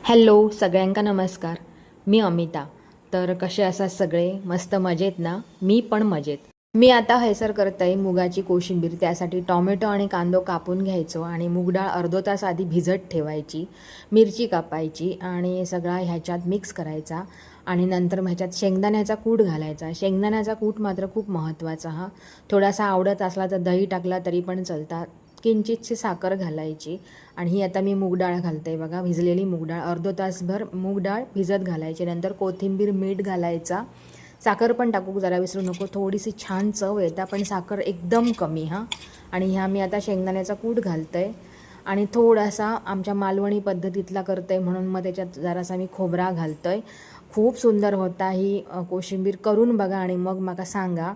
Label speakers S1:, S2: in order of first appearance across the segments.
S1: Hello सगळ्यांका नमस्कार. मी अमिता. तर कसे असात सगळे? मस्त मजेत ना? मी पण मजेत. मी आता हैसर करत आहे मुगाची कोशिंबीर. त्यासाठी टॉमॅटो आणि कांदो कापून घ्यायचो आणि मूग डाळ अर्धा तास आधी भिजत ठेवायची. मिरची कापायची आणि सगळा ह्याच्यात मिक्स करायचा आणि नंतर ह्याच्यात शेंगदाण्याचा कूट घालायचा. शेंगदाण्याचा कूट मात्र खूप महत्त्वाचा हा. थोडासा आवडत असला तर दही टाकला तरी पण चालतात. किंचितशी साखर घालायची आणि ही आता मी मूग डाळ घालते बघा. भिजलेली मूग डाळ अर्धा तासभर मूग डाळ भिजत घालायची. नंतर कोथिंबीर, मीठ घालायचा. साखर पण टाकू जरा विसरू नको. थोडीशी छान चव येते पण साखर एकदम कमी हां. आणि ह्या मी आता शेंगदाण्याचा कूट घालते आणि थोडासा आमच्या मालवणी पद्धतीतला करते म्हणून मग त्याच्यात जरासा मी खोबरा घालतोय. खूप सुंदर होता ही कोशिंबीर. करून बघा आणि मग मला सांगा.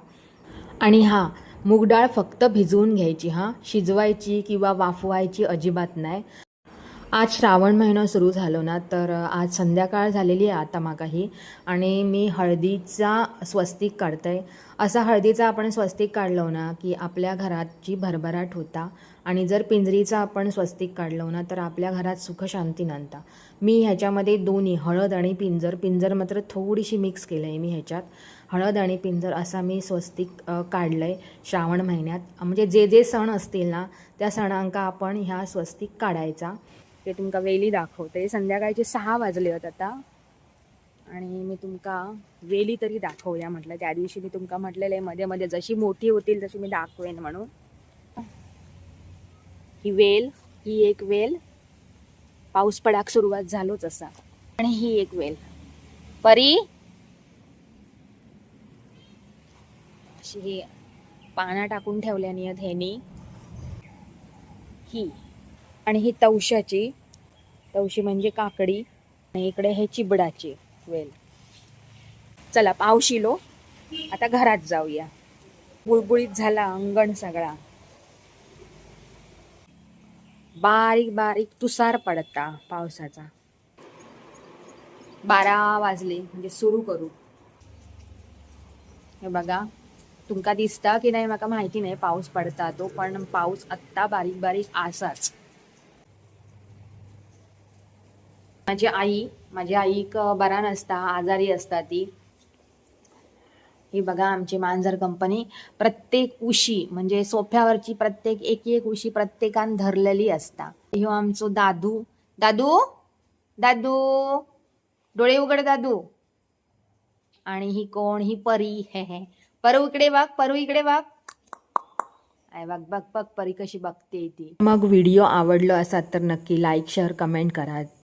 S1: आणि हां, मूग डाळ फक्त भिजवून घ्यायची हां, शिजवायची किंवा वाफवायची अजिबात नाही. आज श्रावण महिना सुरू झालो ना, तर आज संध्याकाळ झालेली आहे आता मागाही आणि मी हळदीचा स्वस्तिक काढते. असा हळदीचा आपण स्वस्तिक काढलो ना की आपल्या घराची भरभराट होता आणि जर पिंजरीचा आपण स्वस्तिक काढलो ना तर आपल्या घरात सुखशांती नांदता. मी ह्याच्यामध्ये दोन्ही हळद आणि पिंजर मात्र थोडीशी मिक्स केलं आहे मी ह्याच्यात. हळद आणि पिंजर असा मी स्वस्तिक काढलं आहे श्रावण महिन्यात. म्हणजे जे जे सण असतील ना त्या सणांका आपण ह्या स्वस्तिक काढायचा. ते तुमका वेली दाखवते. संध्याकाळचे 6 वाजले आहेत आता आणि मी तुमका वेली तरी दाखवूया म्हटलं. त्या दिवशी मी तुमका म्हटलेलं आहे मध्ये मध्ये जशी मोठी होतील तशी मी दाखवेन म्हणून. ही वेल, ही एक वेल पाऊस पडाक सुरुवात झालोच असा. आणि ही एक वेल परी अशी ही पानं टाकून ठेवल्यानी आहेत ह्यानी. ही आणि ही तवशी म्हणजे काकडी आणि इकडे हे चिबडाची वेल. चला पाऊस इलो, आता घरात जाऊया. बुळबुळीत झाला अंगण सगळा. बारीक बारीक तुषार पडता पावसाचा. 12 वाजले म्हणजे सुरू करू. हे बघा तुमका दिसता की नाही माका माहिती नाही पाऊस पडता तो, पण पाऊस आत्ता बारीक बारीक असाच. माझी आई बरा नसता, आजारी असता ती. ही बघा आमची मांजर कंपनी. प्रत्येक उशी म्हणजे सोफ्यावरची प्रत्येक एक उशी प्रत्येकान धरलेली असता. ह्यो आमचो दादू. दादू दादू डोळे उघड दादू. आणि ही कोण? ही परी. हे परू इकडे बघ, परू इकडे बघ. बघ बघ बघ परी कशी बघते ती. मग व्हिडिओ आवडलो असाल तर नक्की लाईक, शेअर, कमेंट करा.